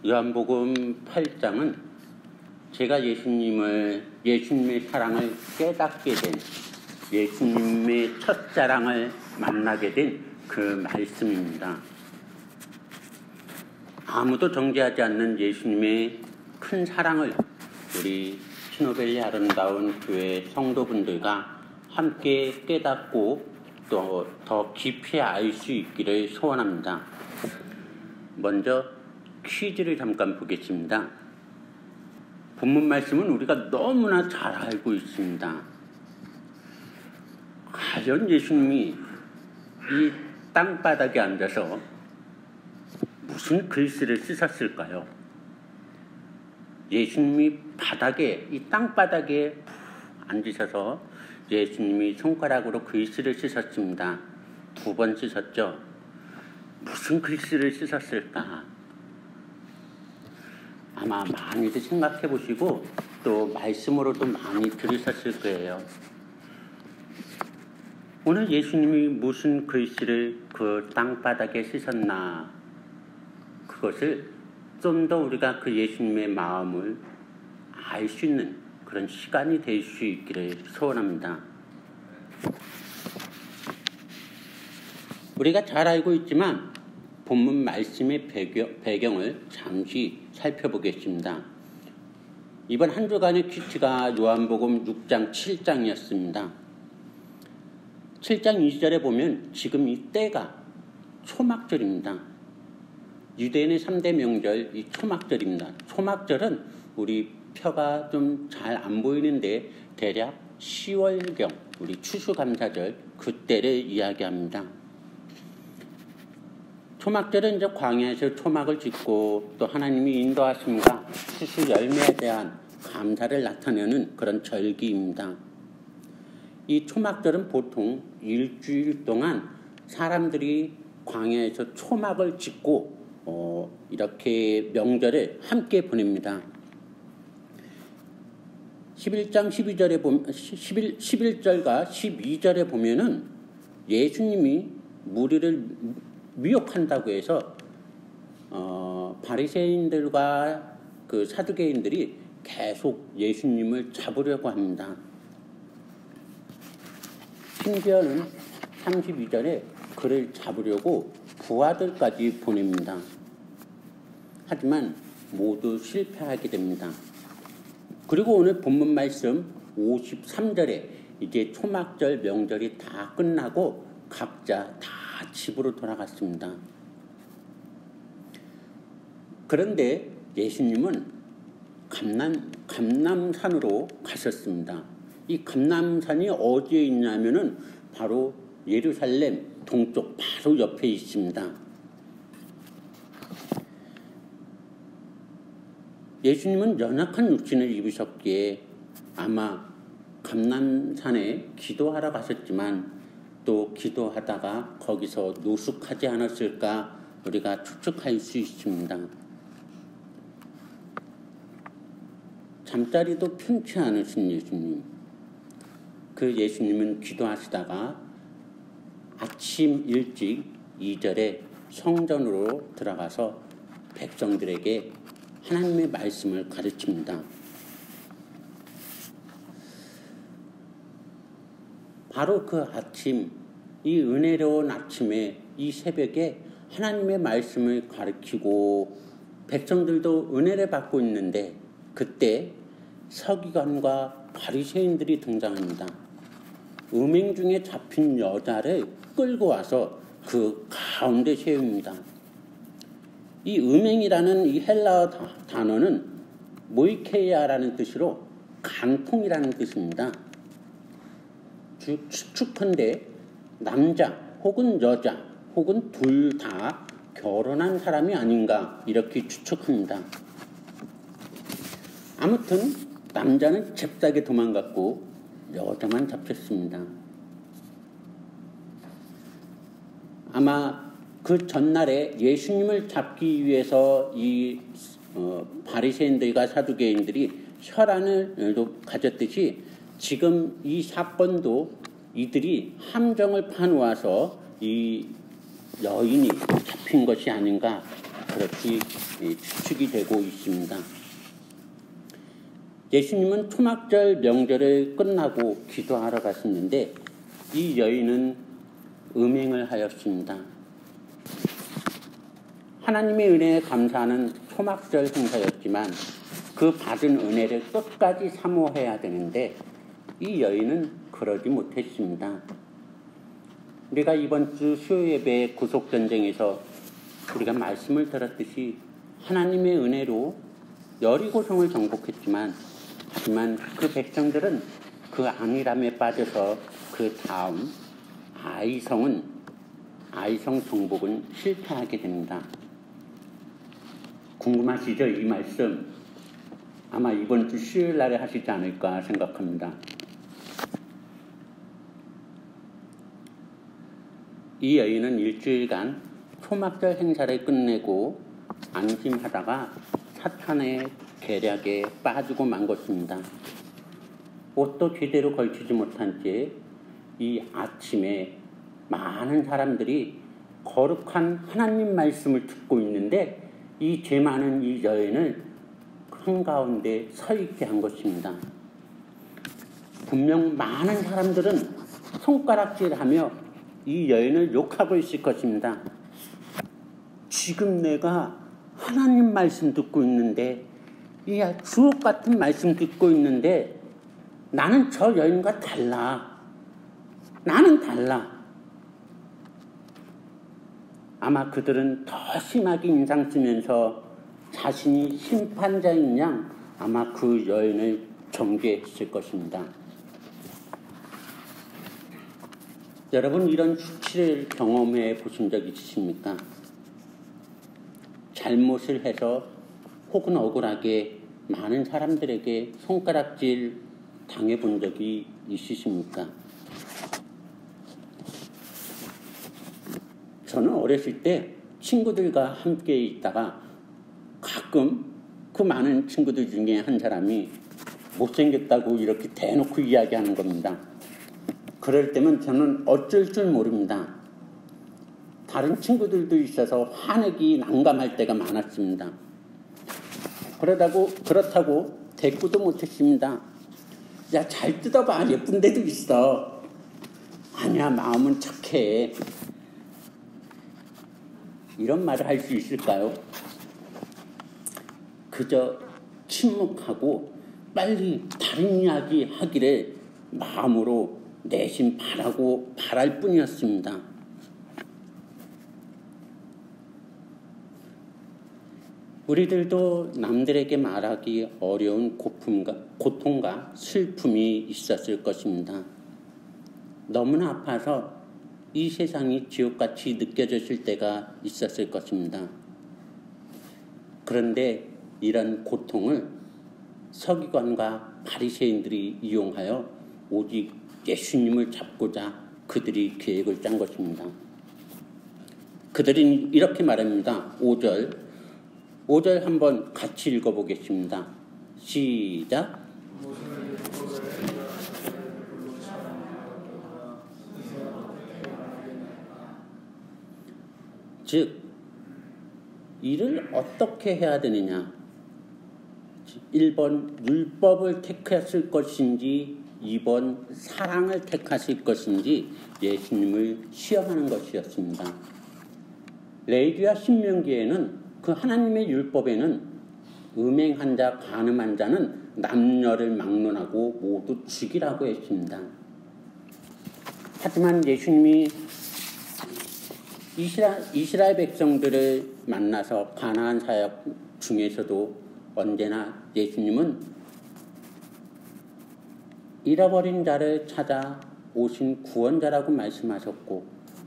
요한복음 8장은 제가 예수님의 사랑을 깨닫게 된, 예수님의 첫사랑을 만나게 된 그 말씀입니다. 아무도 정죄하지 않는 예수님의 큰 사랑을 우리 신호벨리 아름다운 교회 성도분들과 함께 깨닫고 또 더 깊이 알 수 있기를 소원합니다. 먼저 퀴즈를 잠깐 보겠습니다. 본문 말씀은 우리가 너무나 잘 알고 있습니다. 과연 예수님이 이 땅바닥에 앉아서 무슨 글씨를 쓰셨을까요? 예수님이 이 땅바닥에 앉으셔서 예수님이 손가락으로 글씨를 쓰셨습니다. 2번 쓰셨죠? 무슨 글씨를 쓰셨을까? 아마 많이들 생각해 보시고 또 말씀으로도 많이 들으셨을 거예요. 오늘 예수님이 무슨 글씨를 그 땅바닥에 쓰셨나, 그것을 좀 더 우리가 그 예수님의 마음을 알 수 있는 그런 시간이 될 수 있기를 소원합니다. 우리가 잘 알고 있지만 본문 말씀의 배경을 잠시 살펴보겠습니다. 이번 한 주간의 퀴즈가 요한복음 6장 7장이었습니다. 7장 2절에 보면 지금 이 때가 초막절입니다. 유대인의 3대 명절 이 초막절입니다. 초막절은 우리 표가 좀 잘 안 보이는데 대략 10월경 우리 추수감사절 그때를 이야기합니다. 초막절은 이제 광야에서 초막을 짓고 또 하나님이 인도하심과 추수 열매에 대한 감사를 나타내는 그런 절기입니다. 이 초막절은 보통 일주일 동안 사람들이 광야에서 초막을 짓고 이렇게 명절을 함께 보냅니다. 11절과 12절에 보면은 예수님이 무리를 미혹한다고 해서 바리새인들과 그 사두개인들이 계속 예수님을 잡으려고 합니다. 심지어는 32절에 그를 잡으려고 부하들까지 보냅니다. 하지만 모두 실패하게 됩니다. 그리고 오늘 본문 말씀 53절에 이제 초막절 명절이 다 끝나고 각자 다 집으로 돌아갔습니다. 그런데 예수님은 감람산으로 가셨습니다. 이 감람산이 어디에 있냐면은 바로 예루살렘 동쪽 바로 옆에 있습니다. 예수님은 연약한 육신을 입으셨기에 아마 감람산에 기도하러 가셨지만 또 기도하다가 거기서 노숙하지 않았을까 우리가 추측할 수 있습니다. 잠자리도 편치 않으신 예수님. 그 예수님은 기도하시다가 아침 일찍 2절에 성전으로 들어가서 백성들에게 하나님의 말씀을 가르칩니다. 바로 그 아침, 이 은혜로운 아침에 이 새벽에 하나님의 말씀을 가르치고 백성들도 은혜를 받고 있는데 그때 서기관과 바리새인들이 등장합니다. 음행 중에 잡힌 여자를 끌고 와서 그 가운데 세웁니다. 이 음행이라는 이 헬라어 단어는 모이케이아라는 뜻으로 간통이라는 뜻입니다. 즉 추측컨대 남자 혹은 여자 혹은 둘 다 결혼한 사람이 아닌가 이렇게 추측합니다. 아무튼 남자는 잽싸게 도망갔고 여자만 잡혔습니다. 아마 그 전날에 예수님을 잡기 위해서 이 바리새인들과 사두개인들이 혈안을 가졌듯이 지금 이 사건도 이들이 함정을 파놓아서 이 여인이 잡힌 것이 아닌가 그렇게 추측이 되고 있습니다. 예수님은 초막절 명절을 끝나고 기도하러 가셨는데 이 여인은 음행을 하였습니다. 하나님의 은혜에 감사하는 초막절 행사였지만 그 받은 은혜를 끝까지 사모해야 되는데 이 여인은 그러지 못했습니다. 우리가 이번 주 수요예배 구속전쟁에서 우리가 말씀을 들었듯이 하나님의 은혜로 여리고성을 정복했지만 하지만 그 백성들은 그 안일함에 빠져서 그 다음 아이성 정복은 실패하게 됩니다. 궁금하시죠? 이 말씀 아마 이번 주 수요일 날에 하시지 않을까 생각합니다. 이 여인은 일주일간 초막절 행사를 끝내고 안심하다가 사탄의 계략에 빠지고 만 것입니다. 옷도 제대로 걸치지 못한 채 이 아침에 많은 사람들이 거룩한 하나님 말씀을 듣고 있는데 이 죄 많은 이 여인을 한가운데 서 있게 한 것입니다. 분명 많은 사람들은 손가락질하며 이 여인을 욕하고 있을 것입니다. 지금 내가 하나님 말씀 듣고 있는데 이 주옥 같은 말씀 듣고 있는데 나는 저 여인과 달라. 나는 달라. 아마 그들은 더 심하게 인상 쓰면서 자신이 심판자인 양 아마 그 여인을 정죄했을 것입니다. 여러분 이런 수치를 경험해 보신 적 있으십니까? 잘못을 해서 혹은 억울하게 많은 사람들에게 손가락질 당해본 적이 있으십니까? 저는 어렸을 때 친구들과 함께 있다가 가끔 그 많은 친구들 중에 한 사람이 못생겼다고 이렇게 대놓고 이야기하는 겁니다. 그럴 때면 저는 어쩔 줄 모릅니다. 다른 친구들도 있어서 화내기 난감할 때가 많았습니다. 그렇다고 대꾸도 못했습니다. 야, 잘 뜯어봐. 예쁜 데도 있어. 아니야, 마음은 착해. 이런 말을 할 수 있을까요? 그저 침묵하고 빨리 다른 이야기 하기를 마음으로 내심 바랄 뿐이었습니다. 우리들도 남들에게 말하기 어려운 고통과 슬픔이 있었을 것입니다. 너무나 아파서 이 세상이 지옥같이 느껴졌을 때가 있었을 것입니다. 그런데 이런 고통을 서기관과 바리새인들이 이용하여 오직 예수님을 잡고자 그들이 계획을 짠 것입니다. 그들은 이렇게 말합니다. 5절 한번 같이 읽어보겠습니다. 시작. 즉 이를 어떻게 해야 되느냐? 1번 율법을 택했을 것인지 2번 사랑을 택하실 것인지 예수님을 시험하는 것이었습니다. 레위기와 신명기에는 그 하나님의 율법에는 음행한 자, 간음한 자는 남녀를 막론하고 모두 죽이라고 했습니다. 하지만 예수님이 이스라엘 백성들을 만나서 가나안 사역 중에서도 언제나 예수님은 잃어버린 자를 찾아 오신 구원자라고 말씀하셨고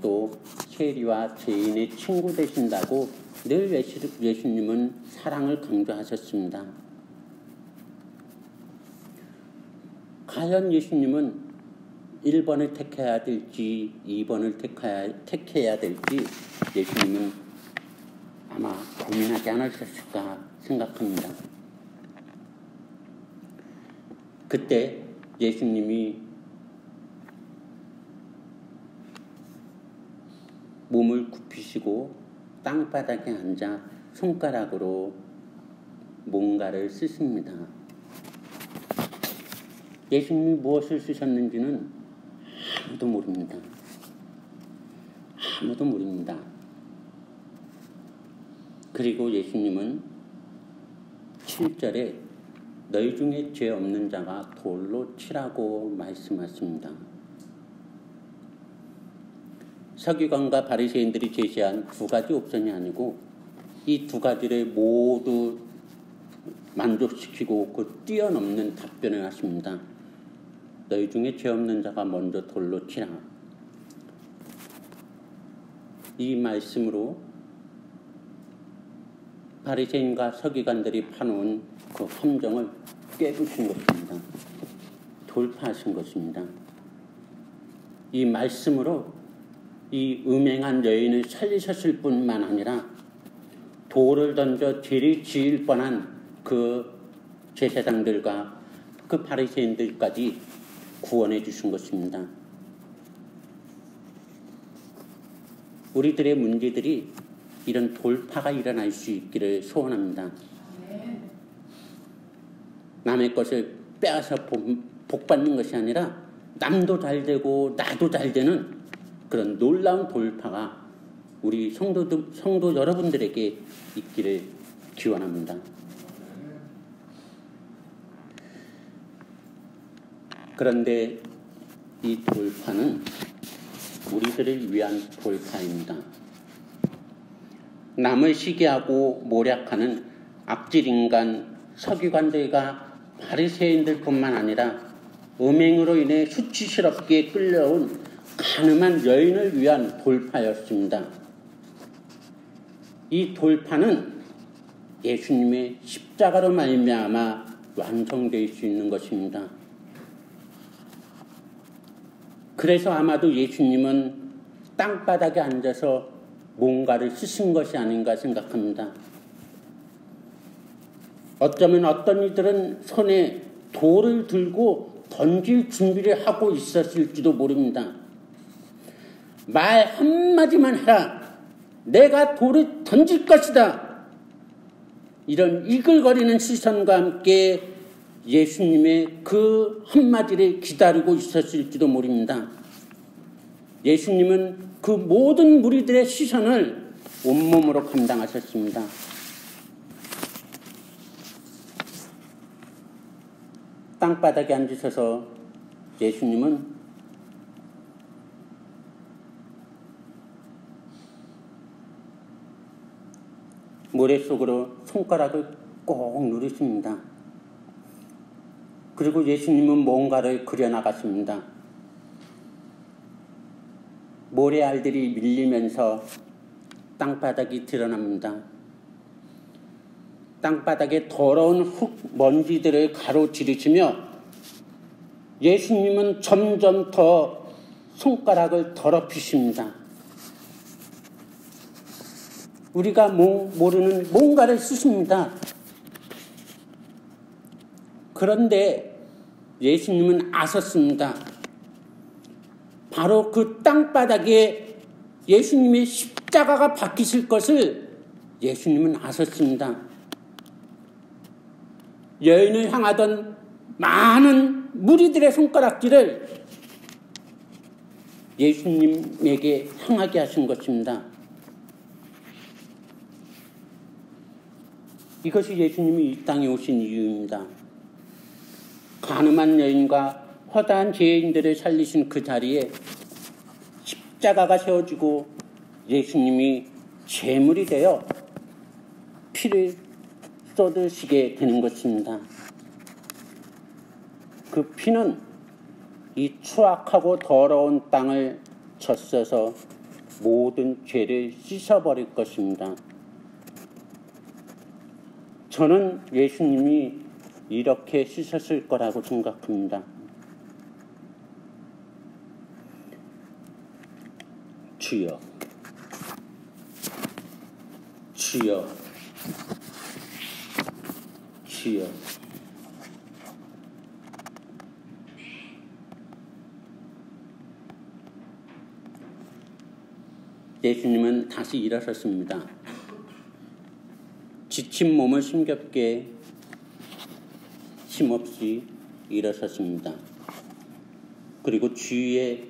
또 세리와 죄인의 친구 되신다고 늘 예수님은 사랑을 강조하셨습니다. 과연 예수님은 1번을 택해야 될지 2번을 택해야 될지 예수님은 아마 고민하지 않으셨을까 생각합니다. 그때 예수님이 몸을 굽히시고 땅바닥에 앉아 손가락으로 뭔가를 쓰십니다. 예수님이 무엇을 쓰셨는지는 아무도 모릅니다. 아무도 모릅니다. 그리고 예수님은 7절에 너희 중에 죄 없는 자가 돌로 치라고 말씀하십니다. 서기관과 바리새인들이 제시한 두 가지 옵션이 아니고 이 두 가지를 모두 만족시키고 그 뛰어넘는 답변을 하십니다. 너희 중에 죄 없는 자가 먼저 돌로 치라. 이 말씀으로 바리새인과 서기관들이 파놓은 그 함정을 깨부신 것입니다. 돌파하신 것입니다. 이 말씀으로 이 음행한 여인을 살리셨을 뿐만 아니라 돌을 던져 죄를 지을 뻔한 그 제사장들과 그 바리새인들까지 구원해 주신 것입니다. 우리들의 문제들이 이런 돌파가 일어날 수 있기를 소원합니다. 남의 것을 빼앗아 복받는 것이 아니라 남도 잘 되고 나도 잘 되는 그런 놀라운 돌파가 우리 성도 여러분들에게 있기를 기원합니다. 그런데 이 돌파는 우리들을 위한 돌파입니다. 남을 시기하고 모략하는 악질 인간 서기관들과 바리새인들뿐만 아니라 음행으로 인해 수치스럽게 끌려온 가늠한 여인을 위한 돌파였습니다. 이 돌파는 예수님의 십자가로 말미암아 완성될 수 있는 것입니다. 그래서 아마도 예수님은 땅바닥에 앉아서 뭔가를 쓰신 것이 아닌가 생각합니다. 어쩌면 어떤 이들은 손에 돌을 들고 던질 준비를 하고 있었을지도 모릅니다. 말 한마디만 해라. 내가 돌을 던질 것이다. 이런 이글거리는 시선과 함께 예수님의 그 한마디를 기다리고 있었을지도 모릅니다. 예수님은 그 모든 무리들의 시선을 온몸으로 감당하셨습니다. 땅바닥에 앉으셔서 예수님은 모래 속으로 손가락을 꼭 누르십니다. 그리고 예수님은 뭔가를 그려나갔습니다. 모래알들이 밀리면서 땅바닥이 드러납니다. 땅바닥에 더러운 흙 먼지들을 가로지르시며 예수님은 점점 더 손가락을 더럽히십니다. 우리가 모르는 뭔가를 쓰십니다. 그런데 예수님은 아셨습니다. 바로 그 땅바닥에 예수님의 십자가가 박히실 것을 예수님은 아셨습니다. 여인을 향하던 많은 무리들의 손가락질을 예수님에게 향하게 하신 것입니다. 이것이 예수님이 이 땅에 오신 이유입니다. 가늠한 여인과 허다한 죄인들을 살리신 그 자리에 십자가가 세워지고 예수님이 제물이 되어 피를 쏟으시게 되는 것입니다. 그 피는 이 추악하고 더러운 땅을 젖어서 모든 죄를 씻어버릴 것입니다. 저는 예수님이 이렇게 씻었을 거라고 생각합니다. 주여, 주여, 주여. 예수님은 다시 일어섰습니다. 지친 몸을 힘겹게 힘없이 일어섰습니다. 그리고 주위에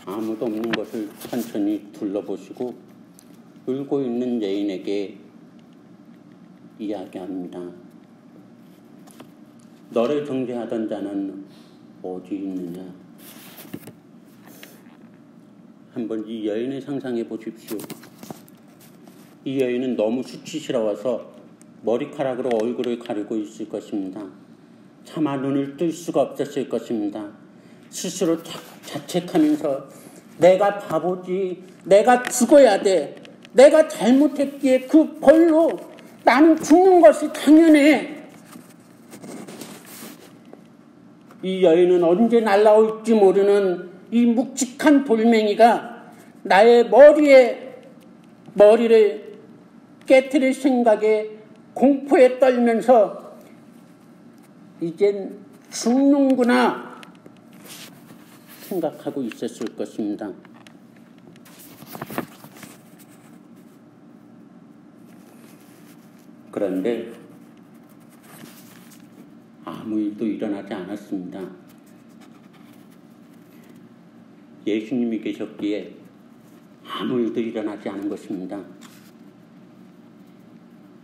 아무도 없는 것을 천천히 둘러보시고 울고 있는 여인에게 이야기합니다. 너를 정죄하던 자는 어디 있느냐? 한번 이 여인을 상상해 보십시오. 이 여인은 너무 수치스러워서 머리카락으로 얼굴을 가리고 있을 것입니다. 차마 눈을 뜰 수가 없었을 것입니다. 스스로 자책하면서 내가 바보지, 내가 죽어야 돼, 내가 잘못했기에 그 벌로 나는 죽는 것이 당연해. 이 여인은 언제 날아올지 모르는 이 묵직한 돌멩이가 나의 머리를 깨트릴 생각에 공포에 떨면서 이젠 죽는구나 생각하고 있었을 것입니다. 그런데 아무 일도 일어나지 않았습니다. 예수님이 계셨기에 아무 일도 일어나지 않은 것입니다.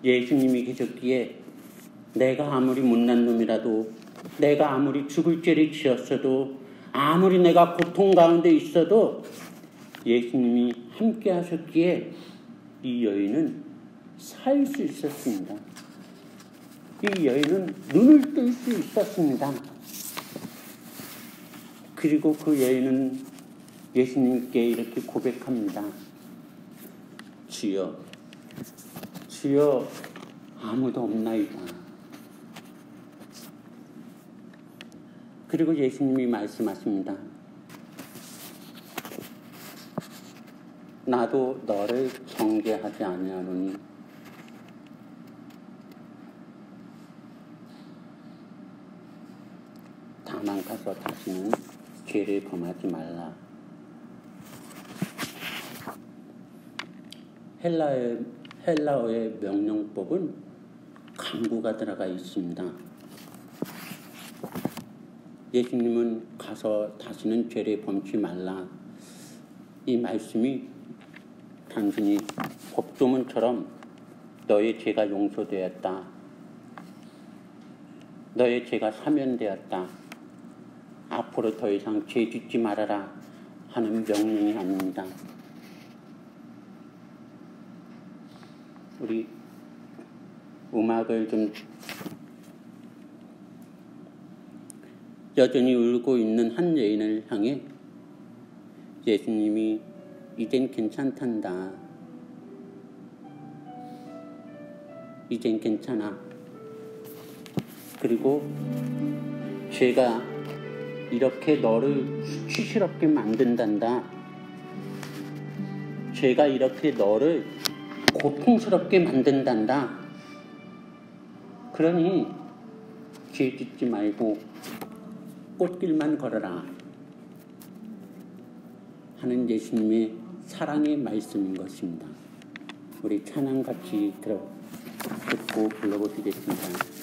예수님이 계셨기에 내가 아무리 못난 놈이라도, 내가 아무리 죽을 죄를 지었어도, 아무리 내가 고통 가운데 있어도 예수님이 함께 하셨기에 이 여인은 살 수 있었습니다. 이 여인은 눈을 뜰 수 있었습니다. 그리고 그 여인은 예수님께 이렇게 고백합니다. 주여, 주여, 아무도 없나이다. 그리고 예수님이 말씀하십니다. 나도 너를 정죄하지 아니하노니 다만 가서 다시는 죄를 범하지 말라. 헬라어의 명령법은 강구가 들어가 있습니다. 예수님은 가서 다시는 죄를 범치 말라. 이 말씀이 단순히 법조문처럼 너의 죄가 용서되었다, 너의 죄가 사면되었다, 앞으로 더 이상 죄 짓지 말아라 하는 명령이 아닙니다. 우리 음악을 좀 여전히 울고 있는 한 여인을 향해 예수님이 이젠 괜찮단다, 이젠 괜찮아, 그리고 죄가 이렇게 너를 수치스럽게 만든단다, 죄가 이렇게 너를 고통스럽게 만든단다, 그러니 죄 짓지 말고 꽃길만 걸어라 하는 예수님의 사랑의 말씀인 것입니다. 우리 찬양 같이 듣고 불러보시겠습니다.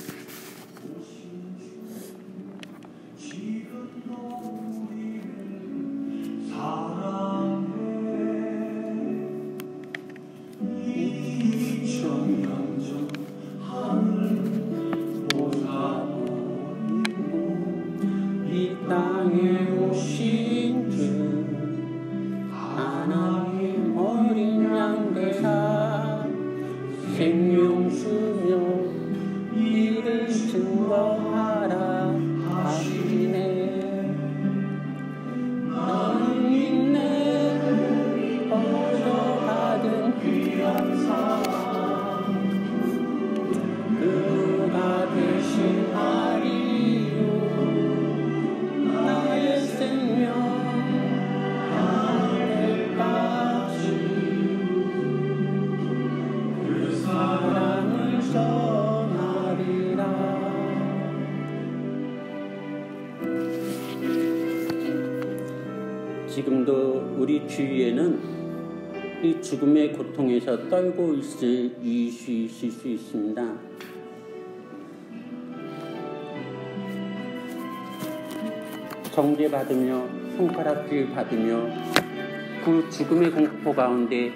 지금도 우리 주위에는 이 죽음의 고통에서 떨고 있으실 수 있습니다. 정죄받으며 손가락질 받으며 그 죽음의 공포 가운데,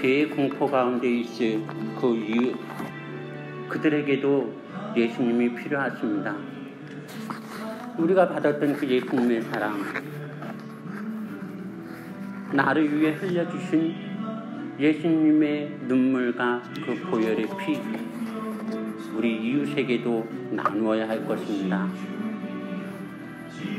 죄의 공포 가운데 있을 그 이유, 그들에게도 예수님이 필요하십니다. 우리가 받았던 그 예수님의 사랑, 나를 위해 흘려주신 예수님의 눈물과 그 보혈의 피, 우리 이웃에게도 나누어야 할 것입니다.